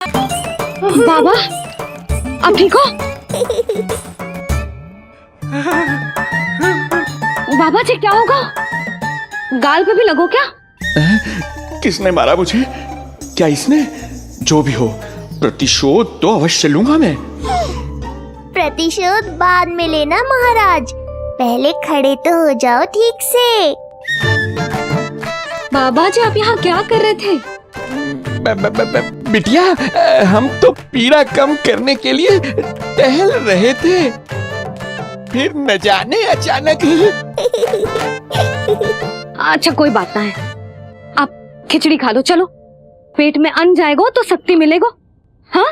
बाबा, आप ठीक हो? बाबा जी क्या होगा? गाल पे भी लगो क्या? किसने मारा मुझे? क्या इसने? जो भी हो, प्रतिशोध तो अवश्य लूंगा मैं। प्रतिशोध बाद में लेना महाराज, पहले खड़े तो हो जाओ ठीक से। बाबा जी आप यहाँ क्या कर रहे थे? बिटिया, हम तो पीड़ा कम करने के लिए टहल रहे थे, फिर न जाने अचानक। अच्छा कोई बात ना है, आप खिचड़ी खा लो, चलो पेट में अन्न जाएगा तो शक्ति मिलेगा। हाँ?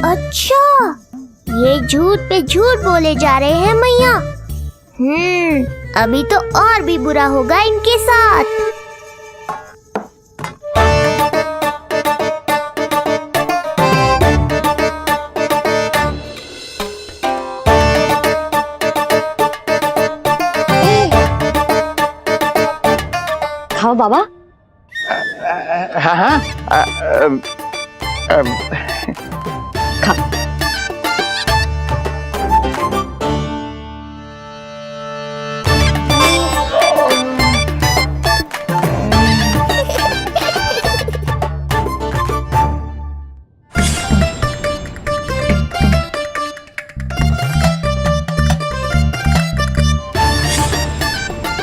अच्छा, ये झूठ पे झूठ बोले जा रहे हैं मैया। अभी तो और भी बुरा होगा इनके साथ। खाओ बाबा। हाँ हाँ, खा।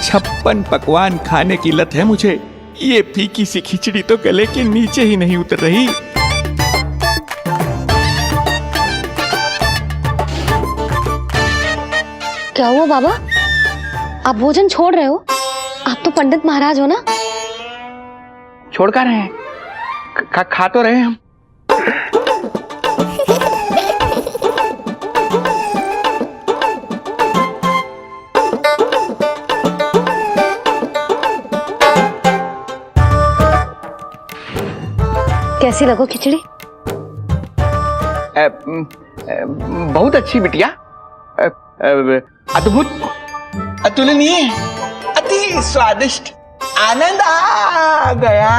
छप्पन पकवान खाने की लत है मुझे। ये फीकी सी खिचड़ी तो गले के नीचे ही नहीं उतर रही। क्या हुआ बाबा, आप भोजन छोड़ रहे हो? आप तो पंडित महाराज हो ना। छोड़ कर रहे हैं, खा तो रहे हैं हम। कैसी लगो खिचड़ी? बहुत अच्छी बिटिया, अद्भुत, अतुलनीय, अति स्वादिष्ट, आनंद आ गया।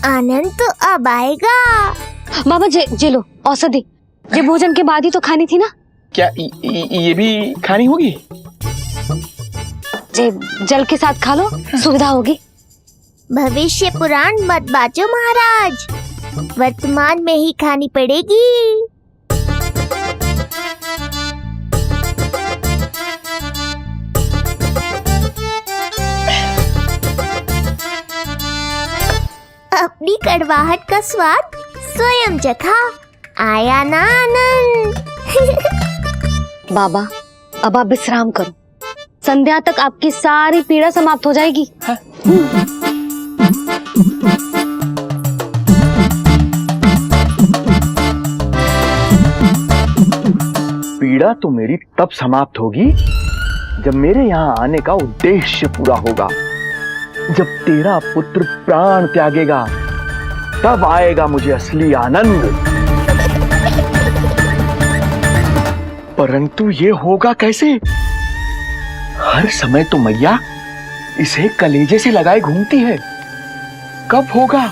आनंद तो अब आएगा। बाबा जे लो औषधि, ये भोजन के बाद ही तो खानी थी ना। क्या ये भी खानी होगी? जे जल के साथ खा लो, सुविधा होगी। भविष्य पुराण मत बाजो महाराज, वर्तमान में ही खानी पड़ेगी। अपनी कड़वाहट का स्वाद स्वयं चखा, आया ना आनंद। बाबा अब आप विश्राम करो, संध्या तक आपकी सारी पीड़ा समाप्त हो जाएगी। हाँ? पीड़ा तो मेरी तब समाप्त होगी जब मेरे यहाँ आने का उद्देश्य पूरा होगा। जब तेरा पुत्र प्राण त्यागेगा, तब आएगा मुझे असली आनंद। परंतु ये होगा कैसे? हर समय तो मैया इसे कलेजे से लगाए घूमती है। कब होगा?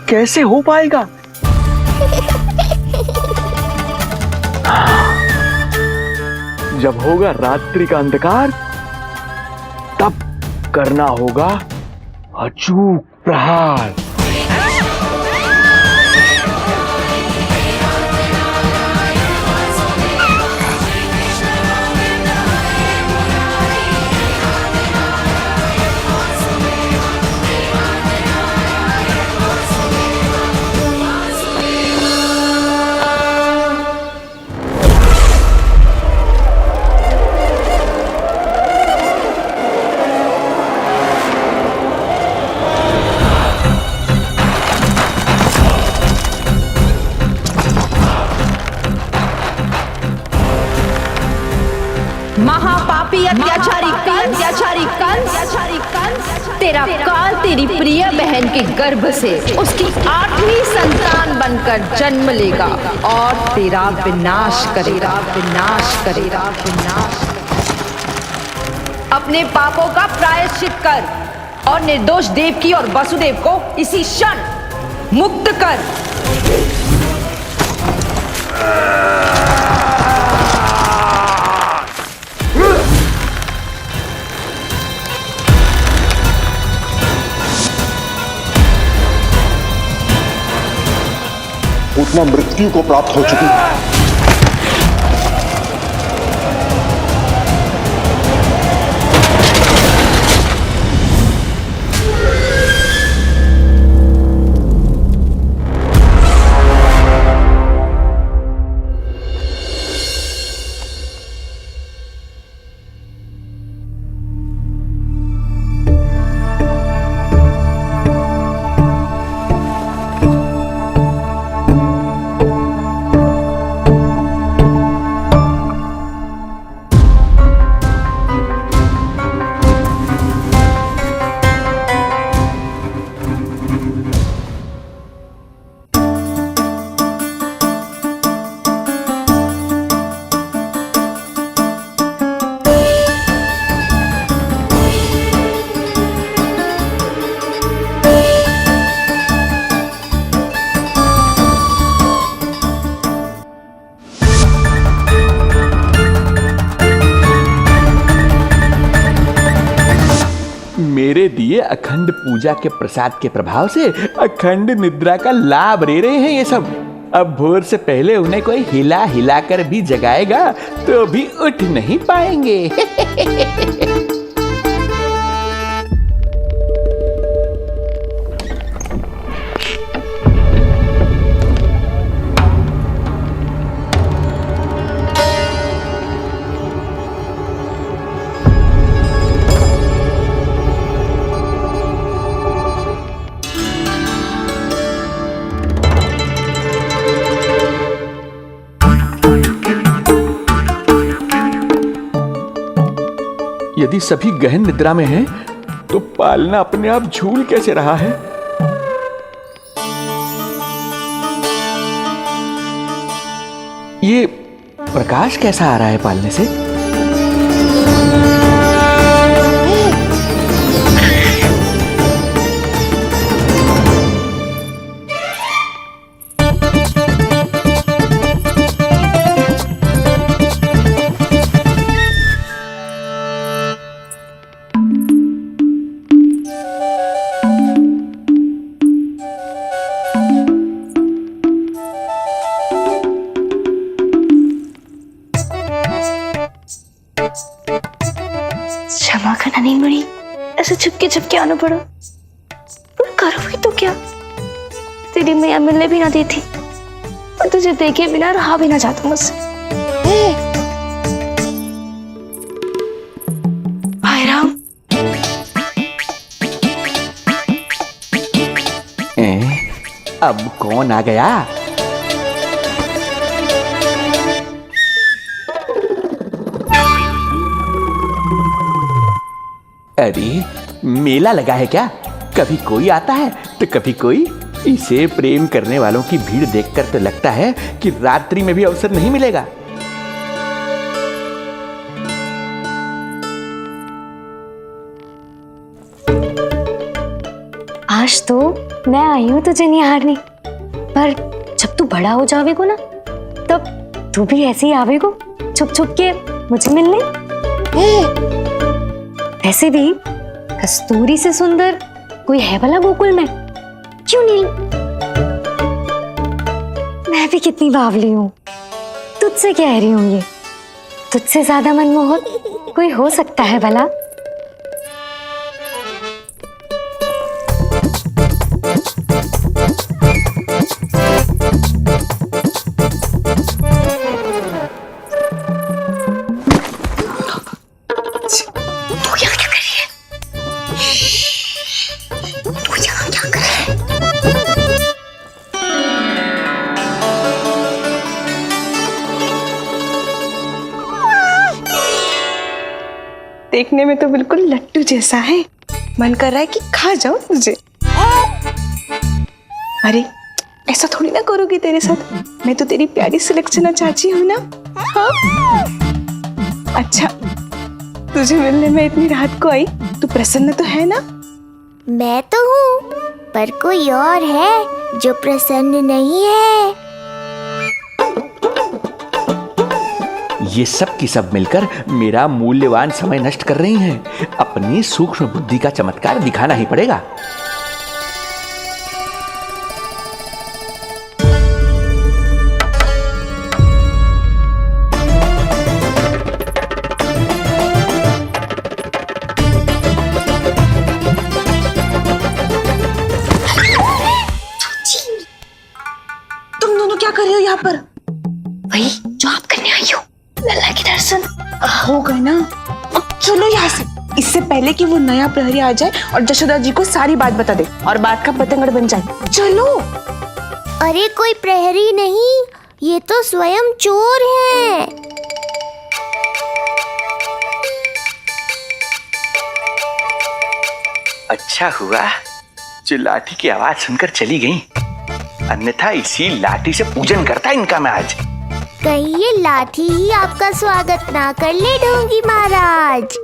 कैसे हो पाएगा? जब होगा रात्रि का अंधकार, तब करना होगा अचूक प्रहार। महापापी अत्याचारी कंस, तेरा काल तेरी प्रिय बहन के गर्भ से उसकी 8वीं संतान बनकर जन्म लेगा और तेरा विनाश करेगा। अपने पापों का प्रायश्चित कर और निर्दोष देवकी और वसुदेव को इसी क्षण मुक्त कर। उतना मृत्यु को प्राप्त हो चुकी है। मेरे दिए अखंड पूजा के प्रसाद के प्रभाव से अखंड निद्रा का लाभ ले रहे हैं ये सब। अब भोर से पहले उन्हें कोई हिला हिला कर भी जगाएगा तो भी उठ नहीं पाएंगे। यदि सभी गहन निद्रा में हैं, तो पालना अपने आप झूल कैसे रहा है? ये प्रकाश कैसा आ रहा है पालने से? क्षमा करना नहीं मरी, ऐसे छुपके आना पड़ा। पर करो भी तो क्या, तेरी मैया मिलने भी ना देती और तुझे देखे बिना रहा भी ना जाता मुझसे। भाई राम, अब कौन आ गया? अरे मेला लगा है क्या? कभी कोई आता है तो कभी कोई। इसे प्रेम करने वालों की भीड़ देखकर तो लगता है कि रात्रि में भी अवसर नहीं मिलेगा। आज तो मैं आई हूँ तुझे निहारने, पर जब तू बड़ा हो जावेगो ना, तब तू भी ऐसे ही आवेगो छुप छुप के मुझे मिलने। ऐसे भी कस्तूरी से सुंदर कोई है भला गोकुल में? क्यों नहीं? मैं भी कितनी बावली हूँ, तुझसे कह रही हूँ ये। तुझसे ज्यादा मनमोहक कोई हो सकता है भला? देखने में तो बिल्कुल लट्टू जैसा है, मन कर रहा है कि खा जाओ तुझे। अरे ऐसा थोड़ी ना करोगी तेरे साथ, मैं तो तेरी प्यारी सुलक्षणा चाची हूँ ना। हाँ? अच्छा, तुझे मिलने में इतनी रात को आई, तू प्रसन्न तो है ना? मैं तो हूँ, पर कोई और है जो प्रसन्न नहीं है। ये सब की सब मिलकर मेरा मूल्यवान समय नष्ट कर रही हैं। अपनी सूक्ष्म बुद्धि का चमत्कार दिखाना ही पड़ेगा। तुम दोनों क्या कर रहे हो यहाँ पर? वही जो आप करने आई हो, लल्ला के दर्शन। हो गए ना, अब चलो यहाँ से, इससे पहले कि वो नया प्रहरी आ जाए और जशोदा जी को सारी बात बता दे और बात का पतंगड़ बन जाए। चलो। अरे कोई प्रहरी नहीं, ये तो स्वयं चोर है। अच्छा हुआ जो लाठी की आवाज सुनकर चली गई, अन्यथा इसी लाठी से पूजन करता इनका मैं आज। कहीं ये लाठी ही आपका स्वागत ना कर ले ढोंगी महाराज।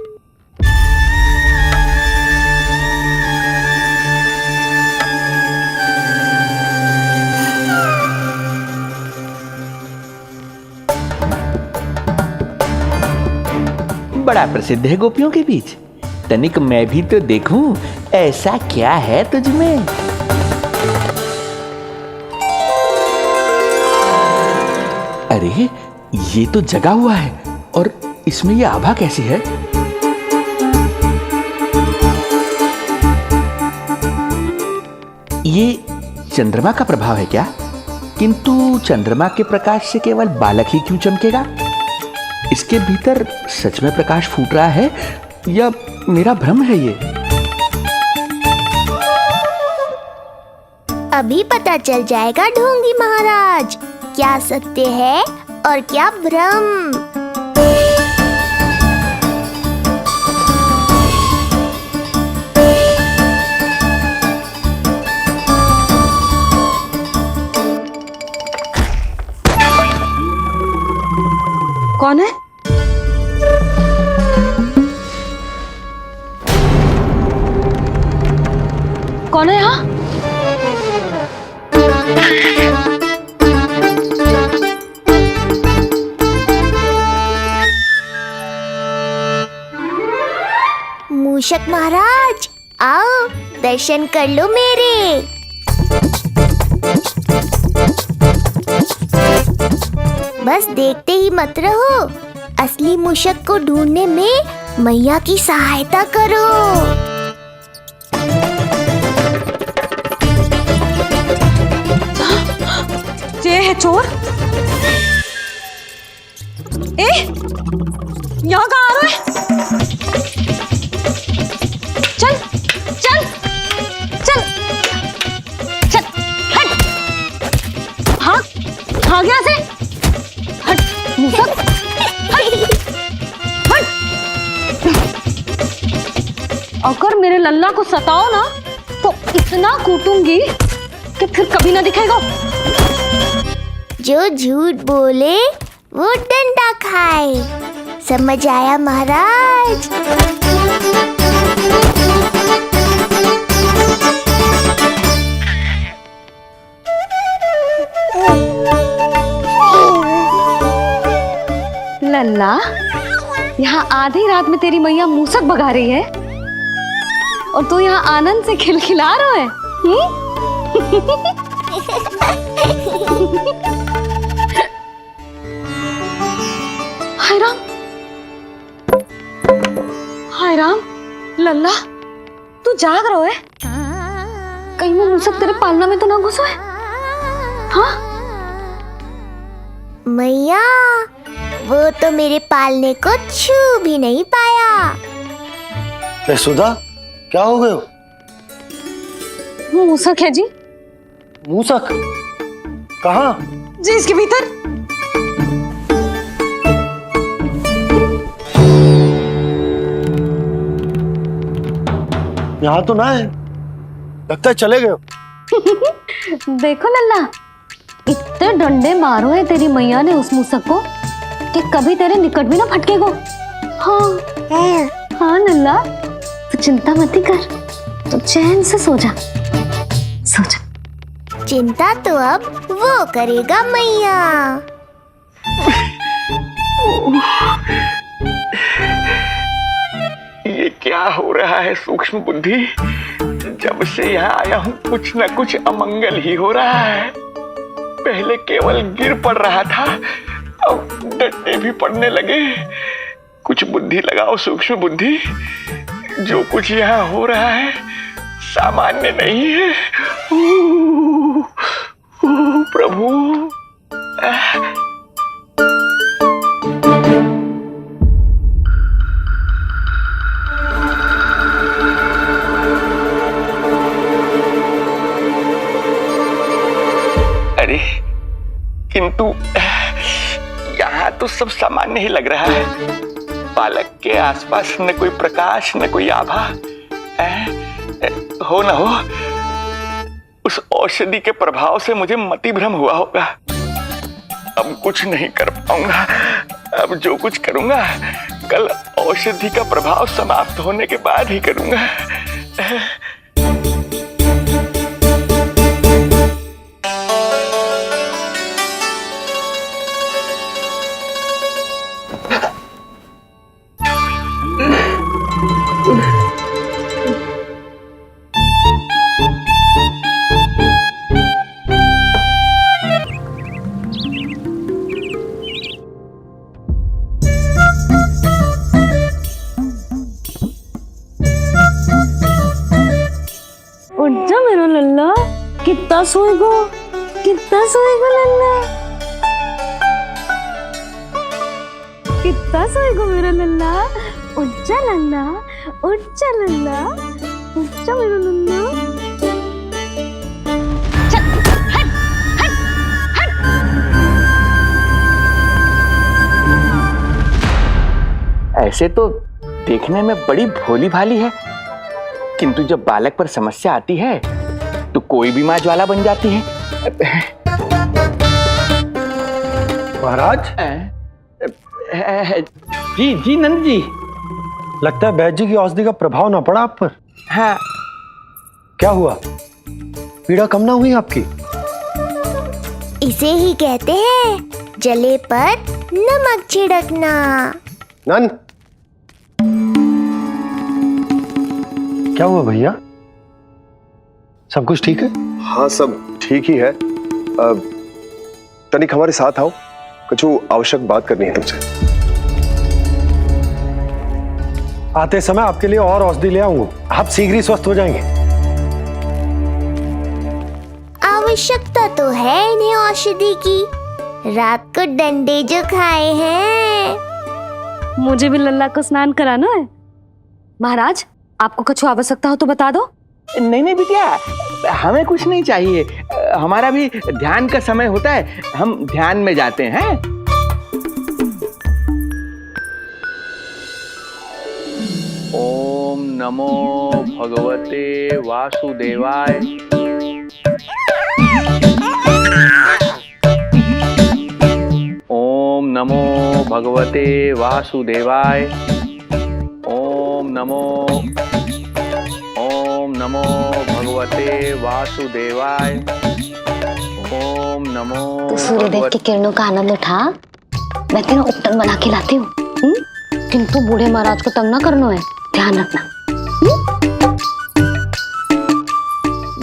बड़ा प्रसिद्ध है गोपियों के बीच। तनिक मैं भी तो देखूं ऐसा क्या है तुझमें। अरे ये तो जगा हुआ है, और इसमें ये आभा कैसी है? ये चंद्रमा का प्रभाव है क्या? किंतु चंद्रमा के प्रकाश से केवल बालक ही क्यों चमकेगा? इसके भीतर सच में प्रकाश फूट रहा है या मेरा भ्रम है ये? अभी पता चल जाएगा ढोंगी महाराज, क्या सत्य है और क्या भ्रम। कौन है? कौन है यहाँ? मूषक महाराज आओ, दर्शन कर लो मेरे। बस देखते ही मत रहो, असली मूषक को ढूंढने में मैया की सहायता करो। ये है चोर। यहाँ कहाँ आ रहा है? चल चल चल चल, हट। हाँ हाँ, यहाँ से हट मूसक, हट हट। अगर मेरे लल्ला को सताओ ना तो इतना कूटूंगी कि फिर कभी ना दिखेगा। जो झूठ बोले वो डंडा खाए, समझ आया महाराज? लल्ला, यहाँ आधी रात में तेरी मैया मूसक भगा रही है और तू यहाँ आनंद से खिलखिला रहा है। हाय राम, हाय राम। लल्ला, तू जाग रहा है? कहीं वो मूसक तेरे पालना में तो ना घुसा है? हाँ? मैया, वो तो मेरे पालने को छू भी नहीं पाया। सुधा, क्या हो गए हो? वो मूसक है जी। मूसक? कहाँ? जी इसके भीतर। यहाँ तो ना है, लगता है चले गए हो। देखो लल्ला, इतने डंडे मारो है तेरी मैया ने उस मूसक को कि कभी तेरे निकट भी ना फटकेगा। हाँ हाँ लल्ला, तू चिंता मत कर, तो चैन से सो जा, सो जा। चिंता तो अब वो करेगा मैया। ये क्या हो रहा है सूक्ष्म बुद्धि? जब से यहाँ आया हूँ कुछ न कुछ अमंगल ही हो रहा है। पहले केवल गिर पड़ रहा था, अब डंडे भी पड़ने लगे। कुछ बुद्धि लगाओ सूक्ष्म बुद्धि, जो कुछ यहाँ हो रहा है सामान्य नहीं है। प्रभु, अरे किंतु यहाँ तो सब सामान्य ही लग रहा है। बालक के आसपास न कोई प्रकाश न कोई आभा। हो न हो उस औषधि के प्रभाव से मुझे मति भ्रम हुआ होगा। अब कुछ नहीं कर पाऊंगा। अब जो कुछ करूंगा कल औषधि का प्रभाव समाप्त होने के बाद ही करूंगा। उठ जा मेरा लल्ला, कितना सोएगो, कितना सोएगो लल्ला, कितना सोएगो मेरा लल्ला। उठ जा लल्ला, उठ जा लल्ला, उठ जा मेरा लल्ला। चल, हट, हट, हट। ऐसे तो देखने में बड़ी भोली भाली है, किंतु जब बालक पर समस्या आती है तो कोई भी माँ ज्वाला बन जाती है। महाराज, जी जी नंद जी। लगता है वैद्य जी की औषधि का प्रभाव ना पड़ा आप पर। हाँ। क्या हुआ? पीड़ा कम ना हुई आपकी? इसे ही कहते हैं जले पर नमक छिड़कना। नंद, क्या हुआ भैया? सब कुछ ठीक है? हाँ सब ठीक ही है। तनिक हमारे साथ आओ, कुछ आवश्यक बात करनी है तुमसे। आते समय आपके लिए और औषधि ले आऊंगा, आप शीघ्र ही स्वस्थ हो जाएंगे। आवश्यकता तो है इन्हें औषधि की। रात को डंडे जो खाए हैं। मुझे भी लल्ला को स्नान कराना है। महाराज, आपको कुछ आवश्यकता हो तो बता दो। नहीं नहीं बिटिया, हमें कुछ नहीं चाहिए। हमारा भी ध्यान का समय होता है, हम ध्यान में जाते हैं। ओम नमो भगवते वासुदेवाय। ओम नमो भगवते वासुदेवाय। ओम नमो भगवते वासुदेवाय। ओम नमो। तो सूर्यदेव की किरणों का आनंद उठा, मैं तेरा उपटन बना के लाती हूँ। किंतु बूढ़े महाराज को तंग ना करना है, ध्यान रखना।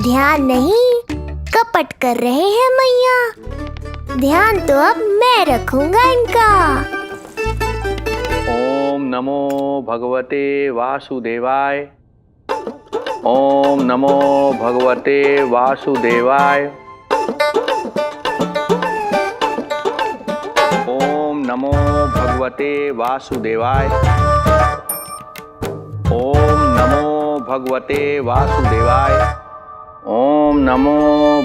ध्यान नहीं, कपट कर रहे हैं मैया। ध्यान तो अब मैं रखूंगा इनका। ओम नमो भगवते वासुदेवाय। ओम नमो भगवते वासुदेवाय। ओम नमो भगवते वासुदेवाय। ओम नमो भगवते वासुदेवाय। ओम नमो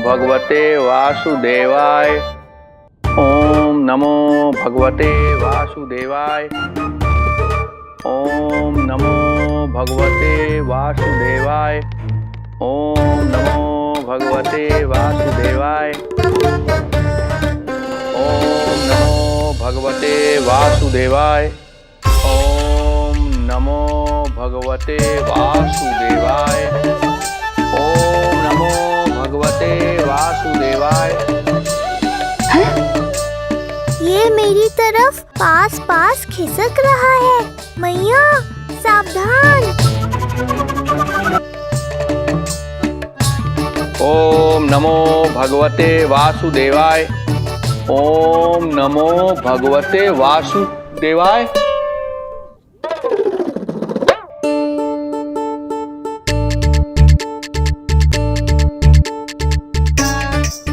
भगवते वासुदेवाय। ओम नमो भगवते वासुदेवाय। ओम नमो भगवते वासुदेवाय। ओम नमो भगवते वासुदेवाय। ओम नमो भगवते वासुदेवाय। ओम नमो भगवते वासुदेवाय। ओम नमो भगवते वासुदेवाय। ये मेरी तरफ पास पास खिसक रहा है। मैया सावधान। ओम नमो भगवते वासुदेवाय। ओम नमो भगवते वासुदेवाय।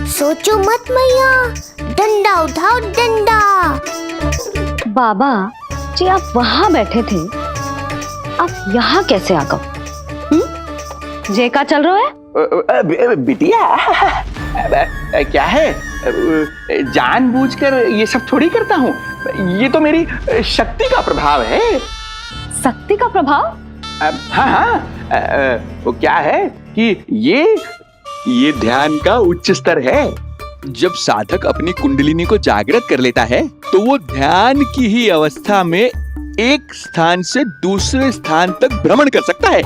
सोचो मत मैया, डंडा उठाओ डंडा। बाबा जी आप वहां बैठे थे, आप यहाँ कैसे आ गए? जे का चल रहा है? बिटिया क्या है, जानबूझकर ये सब थोड़ी करता हूँ। ये तो मेरी शक्ति का प्रभाव है। शक्ति का प्रभाव? हाँ हाँ, वो क्या है कि ये ध्यान का उच्च स्तर है। जब साधक अपनी कुंडलिनी को जागृत कर लेता है तो वो ध्यान की ही अवस्था में एक स्थान से दूसरे स्थान तक भ्रमण कर सकता है।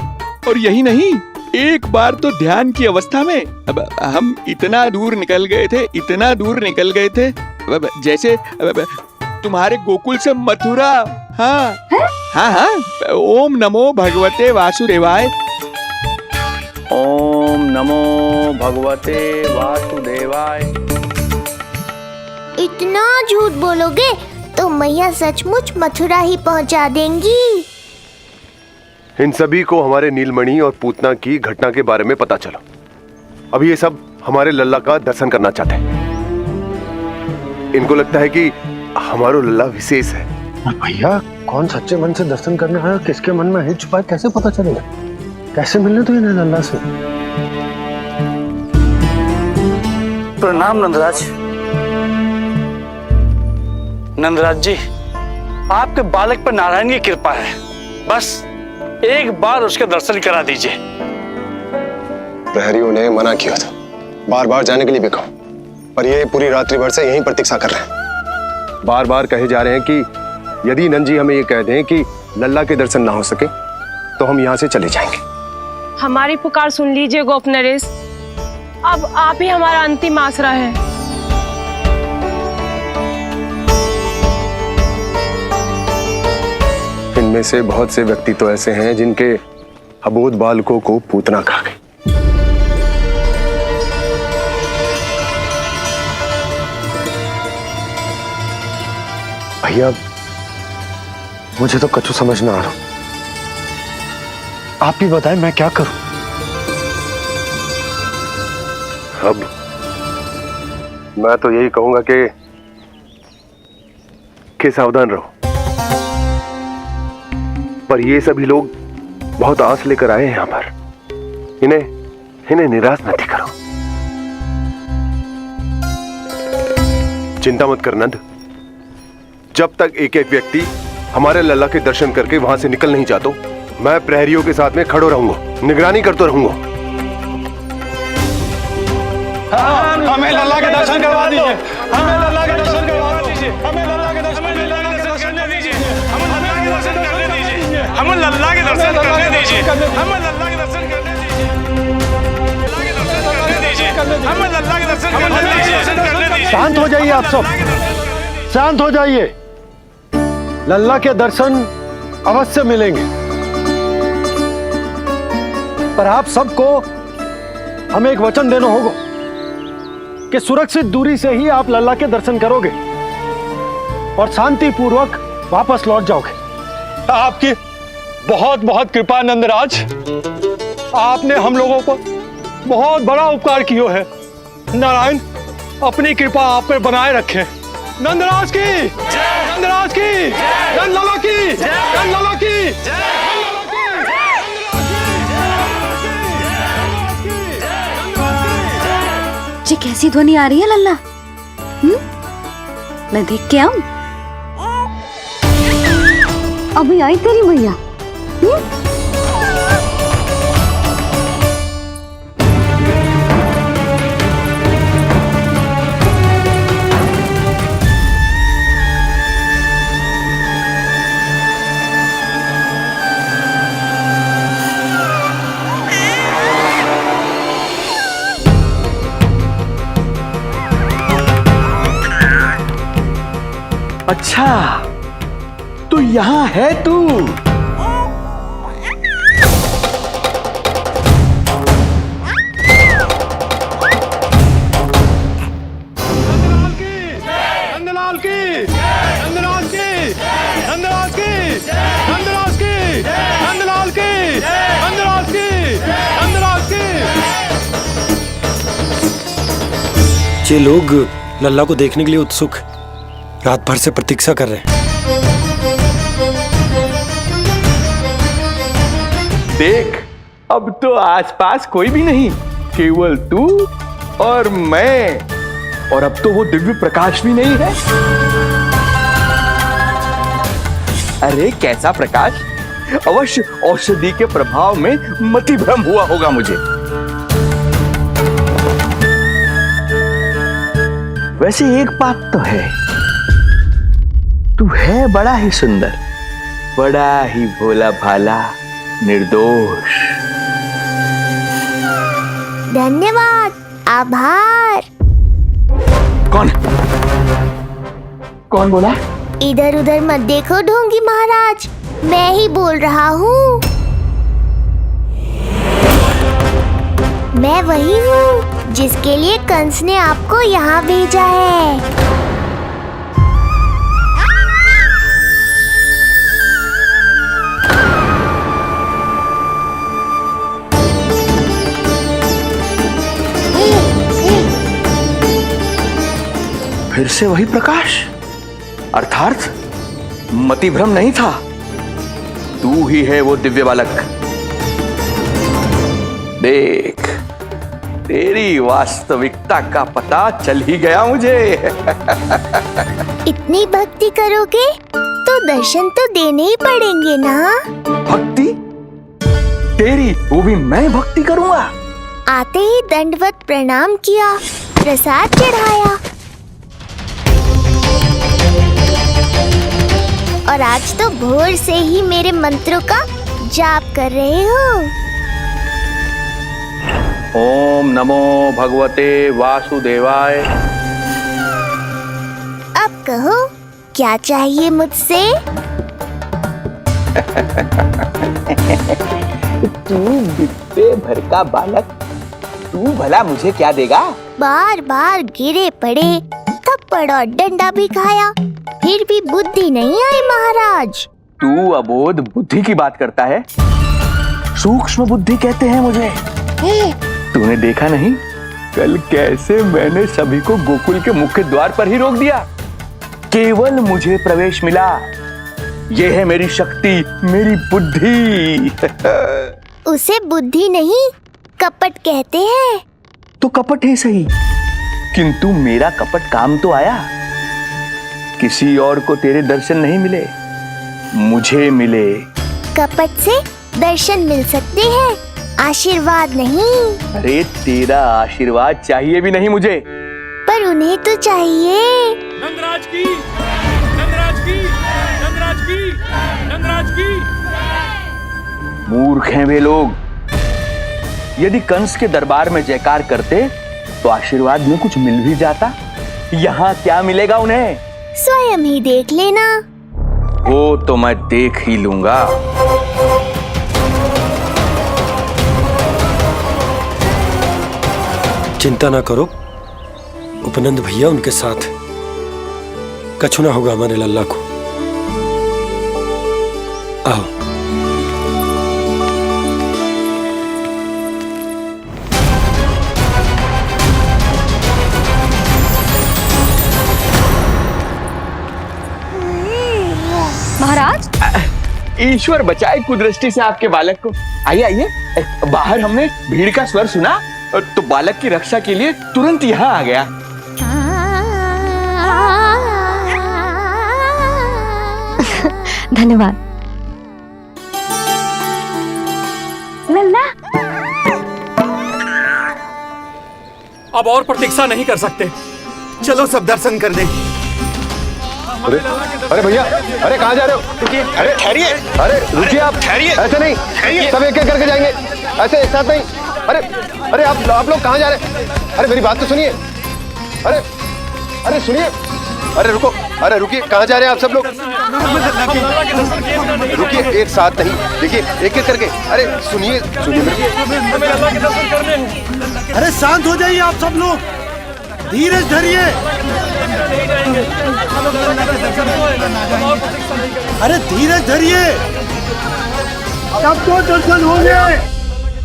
और यही नहीं, एक बार तो ध्यान की अवस्था में अब हम इतना दूर निकल गए थे जैसे तुम्हारे गोकुल से मथुरा। हाँ हाँ हाँ। ओम नमो भगवते वासुदेवाय। ओम नमो भगवते वासुदेवाय। इतना झूठ बोलोगे तो मैया सचमुच मथुरा ही पहुंचा देंगी। इन सभी को हमारे नीलमणि और पूतना की घटना के बारे में पता चला। अभी ये सब हमारे लल्ला का दर्शन करना चाहते हैं। इनको लगता है कि हमारा लल्ला विशेष है। भैया कौन सच्चे मन से दर्शन करने आया, किसके मन में है छुपा, कैसे पता चलेगा? कैसे मिलने तो इन्हें लल्ला से? प्रणाम नंदराज। नंदराज जी, आपके बालक पर नारायण की कृपा है। बस एक बार उसके दर्शन करा दीजिए। प्रहरियों ने मना किया था, बार बार जाने के लिए भी कहा, पर ये पूरी रात्रि भर से यहीं प्रतीक्षा कर रहे हैं। बार बार कहे जा रहे हैं कि यदि नंद जी हमें ये कह दें कि लल्ला के दर्शन ना हो सके तो हम यहाँ से चले जाएंगे। हमारी पुकार सुन लीजिए गोप नरेश, अब आप ही हमारा अंतिम आसरा है। इनमें से बहुत से व्यक्ति तो ऐसे हैं जिनके अबोध बालकों को पूतना खा गई। भैया मुझे तो कछु समझ ना आ रहा। आप ही बताएं मैं क्या करूं? अब मैं तो यही कहूंगा कि सावधान रहो। पर ये सभी लोग बहुत आस लेकर आए हैं यहाँ पर। इन्हें निराश मत करो। चिंता मत कर नंद, जब तक एक एक व्यक्ति हमारे लल्ला के दर्शन करके वहां से निकल नहीं जाता, मैं प्रहरियों के साथ में खड़ो रहूंगा, निगरानी करते रहूंगा। हमें लल्ला के दर्शन करवा दीजिए, हमें लल्ला के दर्शन करवा दीजिए, हमें लल्ला के दर्शन करने दीजिए, हमें लल्ला के दर्शन करने दीजिए, हमें लल्ला के दर्शन करने दीजिए, हमें लल्ला के दर्शन करने दीजिए, हमें लल्ला के दर्शन करने दीजिए। शांत हो जाइए आप सब, शांत हो जाइए। लल्ला के दर्शन अवश्य मिलेंगे, पर आप सबको हमें एक वचन देना होगा कि सुरक्षित दूरी से ही आप लल्ला के दर्शन करोगे और शांति पूर्वक वापस लौट जाओगे। आपकी बहुत बहुत कृपा नंदराज, आपने हम लोगों पर बहुत बड़ा उपकार किया है। नारायण अपनी कृपा आप पर बनाए रखे। नंदराज की, नंदराज की, नंदलाला की, नंदलाला की। जी कैसी ध्वनि आ रही है लल्ला? मैं देख के आऊं? अभी आई तेरी मैया। अच्छा, तो यहाँ है तू। नंदलाल की, नंदलाल की, नंदलाल की, नंदलाल की, नंदलाल की, नंदलाल की, नंदलाल की। ये लोग लल्ला को देखने के लिए उत्सुक रात भर से प्रतीक्षा कर रहे हैं। देख, अब तो आसपास कोई भी नहीं, केवल तू और मैं। और अब तो वो दिव्य प्रकाश भी नहीं है। अरे कैसा प्रकाश? अवश्य औषधि के प्रभाव में मतिभ्रम हुआ होगा मुझे। वैसे एक बात तो है, तू है बड़ा ही सुंदर, बड़ा ही भोला भाला, निर्दोष। धन्यवाद, आभार। कौन बोला? इधर उधर मत देखो ढोंगी महाराज, मैं ही बोल रहा हूँ। मैं वही हूँ जिसके लिए कंस ने आपको यहाँ भेजा है। फिर से वही प्रकाश, अर्थात मतिभ्रम नहीं था। तू ही है वो दिव्य बालक। देख, तेरी वास्तविकता का पता चल ही गया मुझे। इतनी भक्ति करोगे तो दर्शन तो देने ही पड़ेंगे ना। भक्ति? तेरी? वो भी मैं भक्ति करूंगा? आते ही दंडवत प्रणाम किया, प्रसाद चढ़ाया, और आज तो भोर से ही मेरे मंत्रों का जाप कर रहे हो। ओम नमो भगवते वासुदेवाय। अब कहो, क्या चाहिए मुझसे? तू बित्ते भर का बालक, तू भला मुझे क्या देगा? बार बार गिरे पड़े, थप्पड़ और डंडा भी खाया, फिर भी बुद्धि नहीं आई महाराज। तू अबोध बुद्धि की बात करता है? सूक्ष्म बुद्धि कहते हैं मुझे। तूने देखा नहीं कल कैसे मैंने सभी को गोकुल के मुख्य द्वार पर ही रोक दिया? केवल मुझे प्रवेश मिला। यह है मेरी शक्ति, मेरी बुद्धि। उसे बुद्धि नहीं, कपट कहते हैं। तो कपट ही सही, किंतु मेरा कपट काम तो आया। किसी और को तेरे दर्शन नहीं मिले, मुझे मिले। कपट से दर्शन मिल सकते हैं, आशीर्वाद नहीं। अरे तेरा आशीर्वाद चाहिए भी नहीं मुझे। पर उन्हें तो चाहिए। नंदराज की, नंदराज की, नंदराज की, नंदराज की। मूर्ख हैं वे लोग। यदि कंस के दरबार में जयकार करते तो आशीर्वाद में कुछ मिल भी जाता। यहाँ क्या मिलेगा उन्हें? स्वयं ही देख लेना। वो तो मैं देख ही लूंगा। चिंता ना करो, उपनंद भैया उनके साथ, कछु ना होगा हमारे लल्ला को। आओ। महाराज, ईश्वर बचाए कुदृष्टि से आपके बालक को। आइए आइए, बाहर हमने भीड़ का स्वर सुना तो बालक की रक्षा के लिए तुरंत यहाँ आ गया। धन्यवाद। लल्ला, अब और प्रतीक्षा नहीं कर सकते, चलो सब दर्शन कर दें। अरे भैया, अरे कहाँ जा रहे हो? अरे ठहरिए, अरे रुकिए आप, ठहरिए। ऐसे नहीं, सब एक एक करके जाएंगे, ऐसे एक साथ नहीं। अरे अरे आप लोग कहाँ जा रहे हैं? अरे मेरी बात तो सुनिए। अरे अरे सुनिए, अरे रुको। अरे रुकिए, कहाँ जा रहे हैं आप सब लोग? रुकिए, एक साथ नहीं, देखिए एक एक करके। अरे सुनिए सुनिए अरे शांत हो जाइए आप सब लोग, धीरज धरिए। अरे धीरज धरिए, सबको दर्शन होंगे।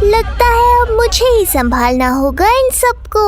लगता है अब मुझे ही संभालना होगा इन सबको।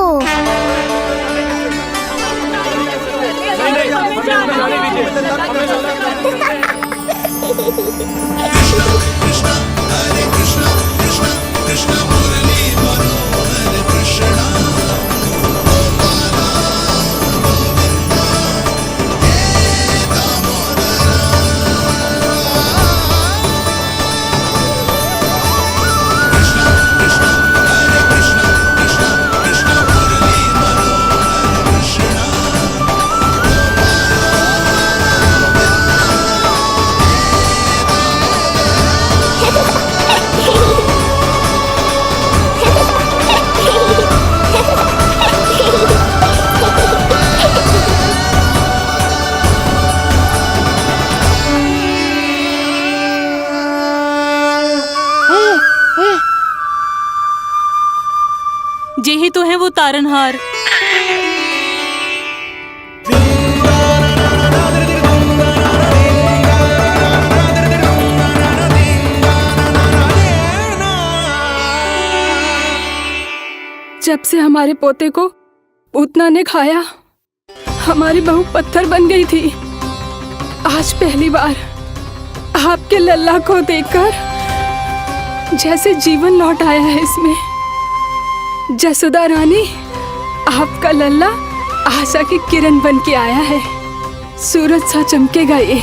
यही तो है वो तारनहार। जब से हमारे पोते को पूतना ने खाया, हमारी बहू पत्थर बन गई थी। आज पहली बार आपके लल्ला को देखकर जैसे जीवन लौट आया है इसमें। जसोदा रानी, आपका लल्ला आशा की किरण बन के आया है। सूरज सा चमकेगा ये।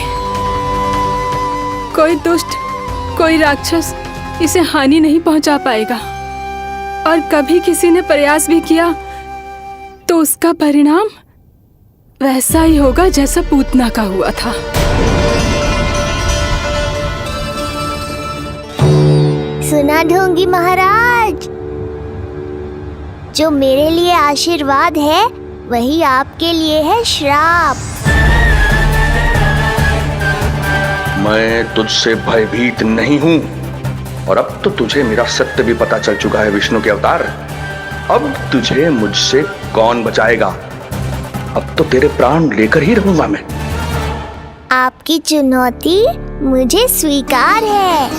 कोई दुष्ट, कोई राक्षस इसे हानि नहीं पहुंचा पाएगा। और कभी किसी ने प्रयास भी किया तो उसका परिणाम वैसा ही होगा जैसा पूतना का हुआ था। सुना ढोंगी महाराज, जो मेरे लिए आशीर्वाद है वही आपके लिए है श्राप। मैं तुझसे भयभीत नहीं हूं, और अब तो तुझे मेरा सत्य भी पता चल चुका है विष्णु के अवतार। अब तुझे मुझसे कौन बचाएगा? अब तो तेरे प्राण लेकर ही रहूंगा मैं। आपकी चुनौती मुझे स्वीकार है।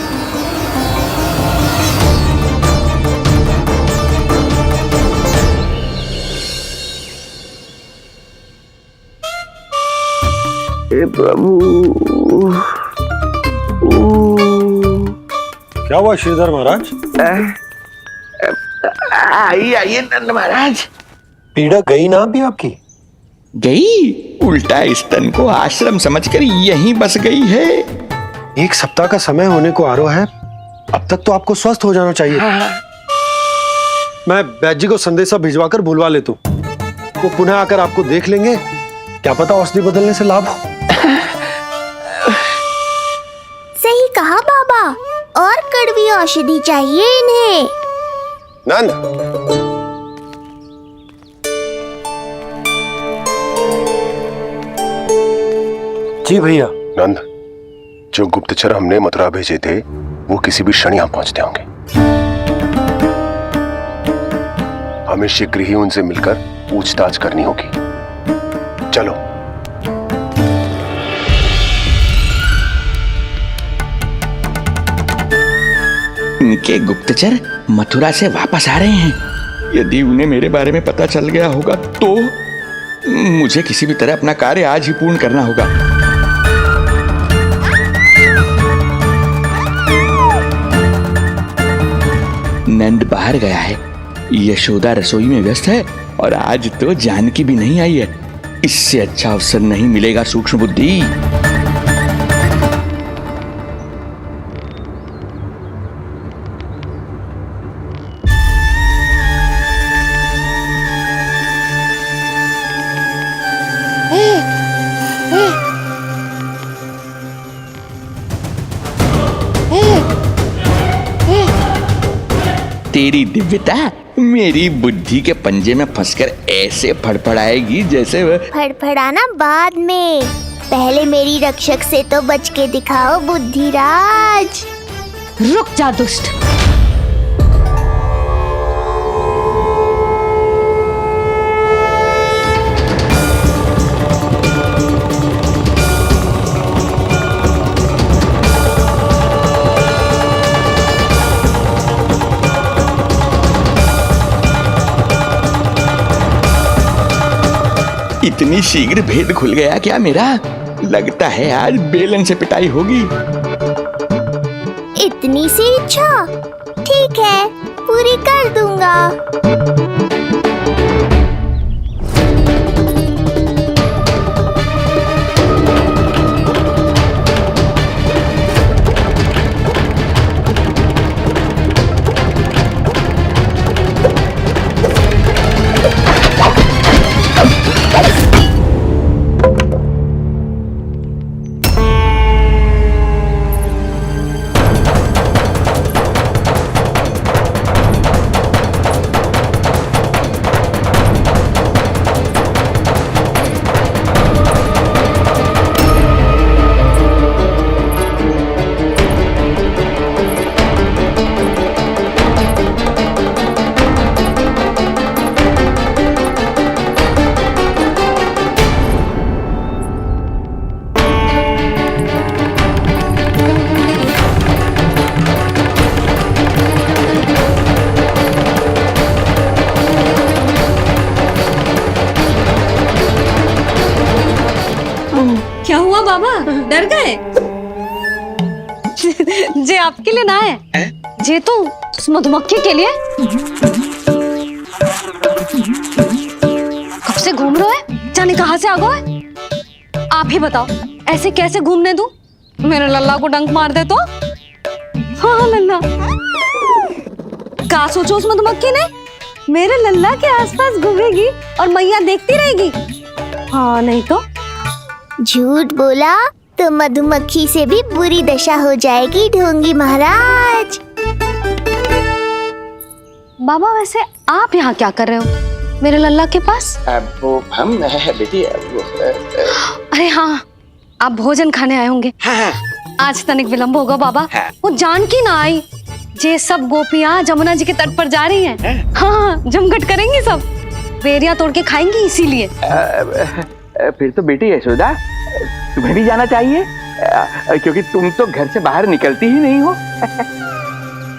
हे प्रभु, क्या हुआ श्रीधर महाराज? आइए नंद महाराज। पीड़ा गई ना अभी आपकी? गई? उल्टा स्तन को आश्रम समझकर यहीं बस गई है। 1 सप्ताह का समय होने को आ रहा है, अब तक तो आपको स्वस्थ हो जाना चाहिए। मैं वैद्य जी को संदेशा भिजवाकर बुलवा लेता हूँ। वो पुनः आकर आपको देख लेंगे, क्या पता औषधि बदलने से लाभ हो। सही कहा बाबा, और कड़वी औषधि चाहिए इन्हें। नंद, जी भैया। नंद, जो गुप्तचर हमने मथुरा भेजे थे वो किसी भी क्षण यहां पहुंचते होंगे। हमें शीघ्र ही उनसे मिलकर पूछताछ करनी होगी। चलो। इनके गुप्तचर मथुरा से वापस आ रहे हैं। यदि उन्हें मेरे बारे में पता चल गया होगा तो मुझे किसी भी तरह अपना कार्य आज ही पूर्ण करना होगा। नंद बाहर गया है, यशोदा रसोई में व्यस्त है, और आज तो जानकी भी नहीं आई है। इससे अच्छा अवसर नहीं मिलेगा सूक्ष्म बुद्धि। तेरी दिव्यता मेरी बुद्धि के पंजे में फंसकर ऐसे फड़फड़ाएगी जैसे वह फड़फड़ाना बाद में, पहले मेरी रक्षक से तो बच के दिखाओ बुद्धिराज। रुक जा दुष्ट। इतनी शीघ्र भेद खुल गया क्या मेरा? लगता है आज बेलन से पिटाई होगी। इतनी सी इच्छा? ठीक है, पूरी कर दूंगा। क्या हुआ बाबा, डर गए? जे आपके लिए ना है, जे तो उस मधुमक्खी के लिए। कब से घूम रहे हो? जाने कहाँ से आ गए? आप ही बताओ, ऐसे कैसे घूमने दूं? मेरे लल्ला को डंक मार दे तो? हाँ लल्ला, क्या सोचो उस मधुमक्खी ने? मेरे लल्ला के आसपास घूमेगी और मैया देखती रहेगी। हाँ नहीं तो? झूठ बोला तो मधुमक्खी से भी बुरी दशा हो जाएगी ढोंगी महाराज। बाबा वैसे आप यहाँ क्या कर रहे हो मेरे लल्ला के पास? वो हम बेटी अरे हाँ, आप भोजन खाने आए होंगे। हाँ। आज तनिक विलंब होगा बाबा। हाँ। वो जानकी ना आई, जे सब गोपियाँ जमुना जी के तट पर जा रही हैं। हाँ, जमघट करेंगी सब, बेरिया तोड़ के खाएंगी इसीलिए। फिर तो बेटी यशोदा तुम्हें भी जाना चाहिए, क्योंकि तुम तो घर से बाहर निकलती ही नहीं हो।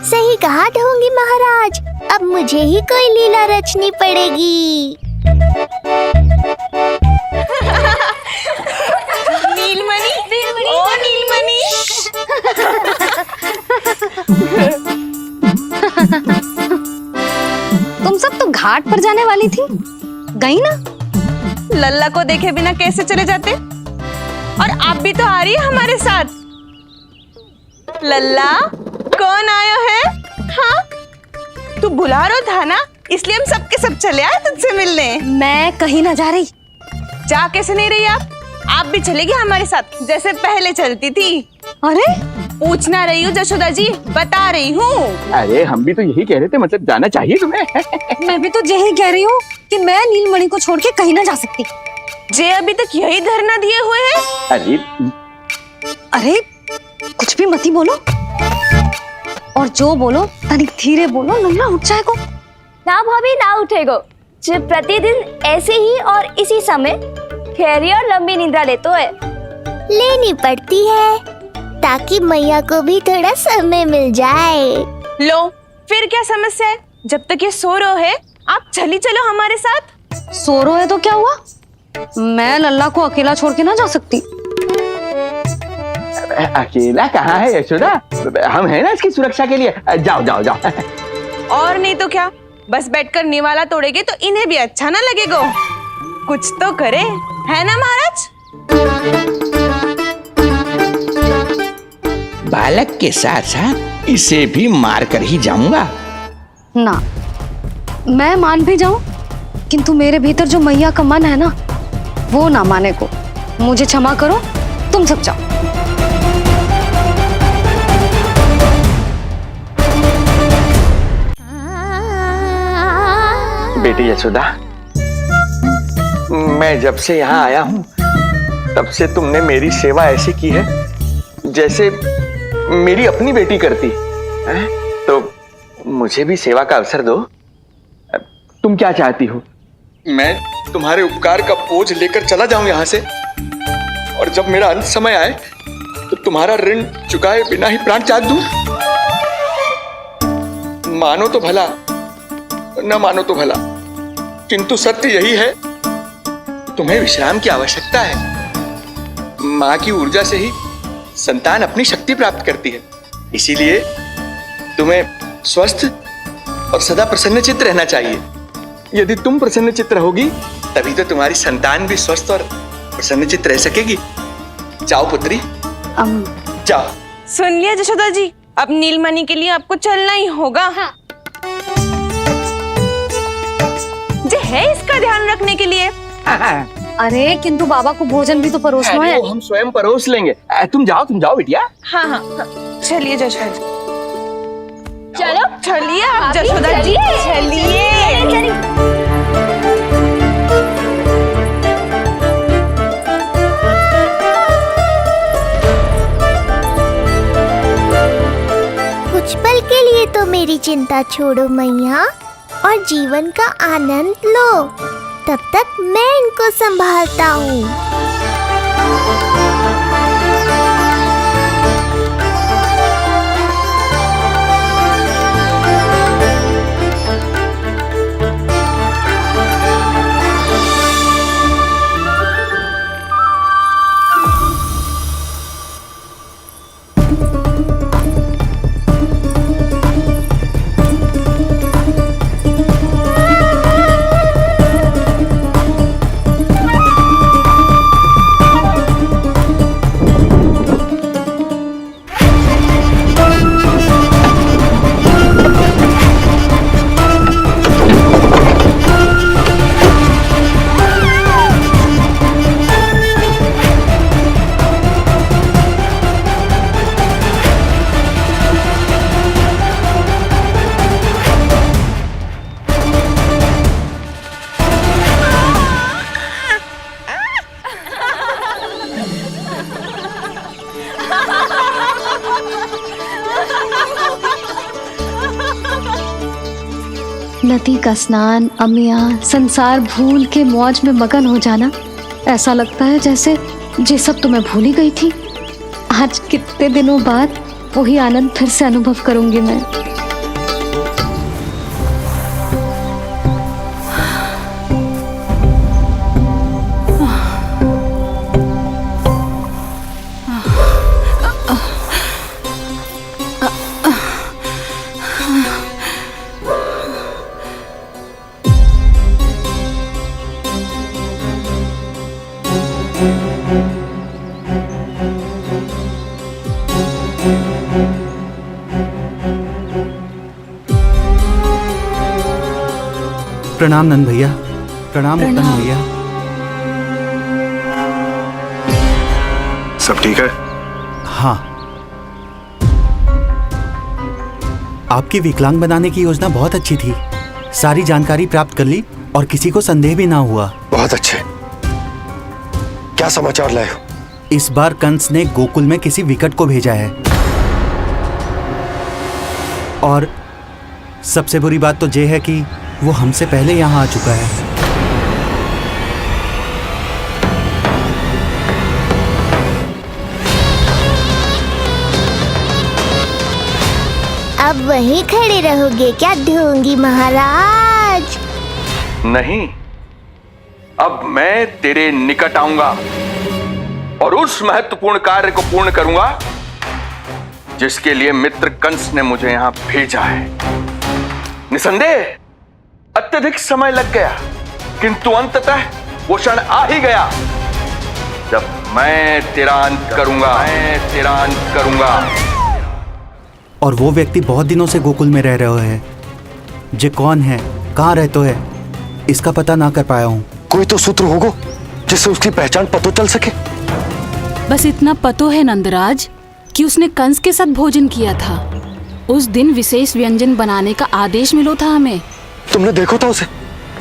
सही कहा ढोंगी महाराज, अब मुझे ही कोई लीला रचनी पड़ेगी। नीलमणि, ओ नीलमणि। तुम सब तो घाट पर जाने वाली थी, गई ना? लल्ला को देखे बिना कैसे चले जाते? और आप भी तो आ रही है हमारे साथ। लल्ला, कौन आयो है? हाँ, तू बुला रहा था ना, इसलिए हम सबके सब चले आए तुझसे मिलने। मैं कहीं ना जा रही। जा कैसे नहीं रही आप भी चलेगी हमारे साथ जैसे पहले चलती थी। अरे पूछना रही हूँ जशोदा जी, बता रही हूँ। अरे हम भी तो यही कह रहे थे, मतलब जाना चाहिए तुम्हें। मैं भी तो यही कह रही हूँ कि मैं नीलमणि को छोड़ के कहीं ना जा सकती। जे अभी तक यही धरना दिए हुए हैं। अरे कुछ भी मती बोलो, और जो बोलो तनिक धीरे बोलो, लल्ला उठ जाएगा। ना भाभी ना उठेगो, जो प्रतिदिन ऐसे ही और इसी समय गहरी और लंबी निद्रा लेते है। लेनी पड़ती है ताकि मैया को भी थोड़ा समय मिल जाए। लो, फिर क्या समस्या है? जब तक ये सो रहे है, आप चली चलो हमारे साथ। सो रहे है तो क्या हुआ? मैं लल्ला को अकेला छोड़ के ना जा सकती। अकेला कहाँ है यशोदा, हम हैं ना इसकी सुरक्षा के लिए। जाओ जाओ जाओ। और नहीं तो क्या, बस बैठकर निवाला तोड़ेगे तो इन्हें भी अच्छा ना लगेगा। कुछ तो करे, है ना महाराज? बालक के साथ साथ इसे भी मार कर ही जाऊंगा। ना, मैं मान भी जाऊं, किंतु मेरे भीतर जो मैया का मन है ना, वो ना माने को। मुझे क्षमा करो, तुम सब जाओ। बेटी यशोदा, मैं जब से यहाँ आया हूँ तब से तुमने मेरी सेवा ऐसी की है जैसे मेरी अपनी बेटी करती है। तो मुझे भी सेवा का अवसर दो। तुम क्या चाहती हो? मैं तुम्हारे उपकार का बोझ लेकर चला जाऊं यहाँ से, और जब मेरा अंत समय आए तो तुम्हारा ऋण चुकाए बिना ही प्राण त्याग दूं? मानो तो भला, न मानो तो भला, किंतु सत्य यही है, तुम्हें विश्राम की आवश्यकता है। माँ की ऊर्जा से ही संतान अपनी शक्ति प्राप्त करती है, इसीलिए तुम्हें स्वस्थ और सदा प्रसन्नचित्त रहना चाहिए। यदि तुम प्रसन्नचित्त रहोगी तभी तो तुम्हारी संतान भी स्वस्थ और प्रसन्नचित्त रह सकेगी। जाओ पुत्री, जाओ। सुन लिया जशोदा जी, अब नीलमणि के लिए आपको चलना ही होगा। हाँ। जे है इसका ध्यान रखने के लिए। अरे किंतु बाबा को भोजन भी तो परोसना है। हम स्वयं परोस लेंगे। तुम जाओ बिटिया। हाँ हाँ, चलिए जशोदा जी। चलो चलिए आप जशोदा जी, चलिए। कुछ पल के लिए तो मेरी चिंता छोड़ो मैया और जीवन का आनंद लो। तब तक मैं इनको संभालता हूँ। नदी का स्नान, अमिया, संसार भूल के मौज में मगन हो जाना, ऐसा लगता है जैसे ये सब तो मैं भूल ही गई थी। आज कितने दिनों बाद वही आनंद फिर से अनुभव करूंगी मैं। प्रणाम नंद भैया। प्रणाम उत्तम भैया। सब ठीक है? हाँ। आपकी विकलांग बनाने की योजना बहुत अच्छी थी। सारी जानकारी प्राप्त कर ली और किसी को संदेह भी ना हुआ। बहुत अच्छे। क्या समाचार लाए हो? इस बार कंस ने गोकुल में किसी विकट को भेजा है, और सबसे बुरी बात तो ये है कि वो हमसे पहले यहाँ आ चुका है। अब वहीं खड़े रहोगे क्या ढोंगी महाराज? नहीं, अब मैं तेरे निकट आऊंगा और उस महत्वपूर्ण कार्य को पूर्ण करूंगा जिसके लिए मित्र कंस ने मुझे यहां भेजा है। निसंदेह अत्यधिक समय लग गया, किंतु अंततः वो क्षण आ ही गया जब मैं तेरा अंत करूंगा। और वो व्यक्ति बहुत दिनों से गोकुल में रह रहे हैं। जे कौन है, कहाँ रहते है, इसका पता ना कर पाया हूँ। कोई तो सूत्र होगा जिससे उसकी पहचान पता चल सके। बस इतना पतो है नंदराज कि उसने कंस के साथ भोजन किया था। उस दिन विशेष व्यंजन बनाने का आदेश मिलो था हमें। तुमने देखो था उसे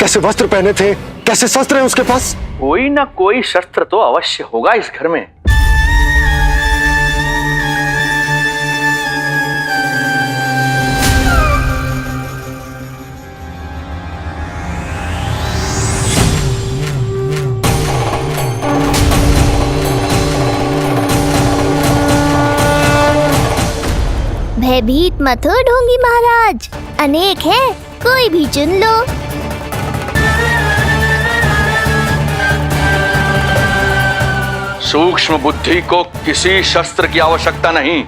कैसे वस्त्र पहने थे, कैसे शस्त्र हैं उसके पास? कोई ना कोई शस्त्र तो अवश्य होगा इस घर में। भयभीत मत हो ढोंगी महाराज, अनेक है, कोई भी चुन लो। सूक्ष्म बुद्धि को किसी शस्त्र की आवश्यकता नहीं।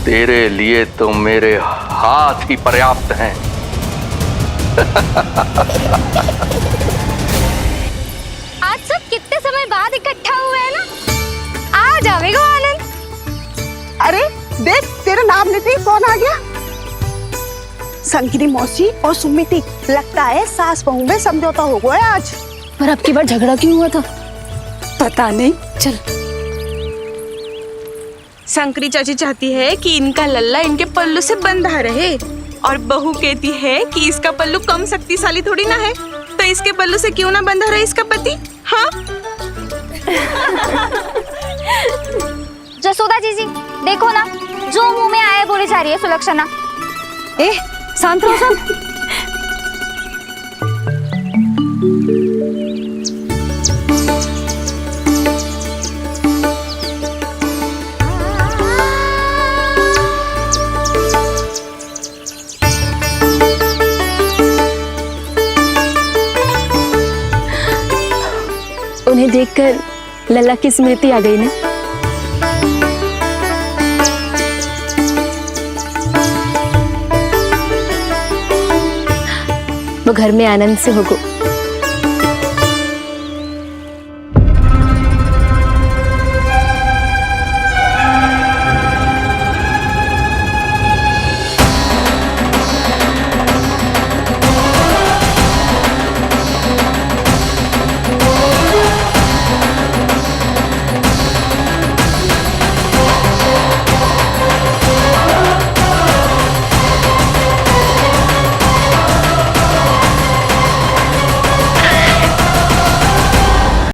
तेरे लिए तो मेरे हाथ ही पर्याप्त हैं। आज सब कितने समय बाद इकट्ठा हुए हैं ना, आ जाएगा आनंद। अरे देख, तेरा नाम लेते ही कौन आ गया? संकिनी मौसी और सुमिति, लगता है सास बहू में समझौता हो गया आज। पर अब की बार झगड़ा क्यों हुआ था? पता नहीं। चल, शंकरी चाची चाहती है कि इनका लल्ला इनके पल्लू से बंधा रहे, और बहू कहती है कि इसका पल्लू कम शक्तिशाली थोड़ी ना है, तो इसके पल्लू से क्यों ना बंधा रहे इसका पति। हाँ जसोदा जीजी देखो ना, जो मुंह में आए बोली जा रही है सुलक्षणा। ए शांत रहो सब। उन्हें देखकर लल्ला की स्मृति आ गई ना। वो घर में आनंद से होगो।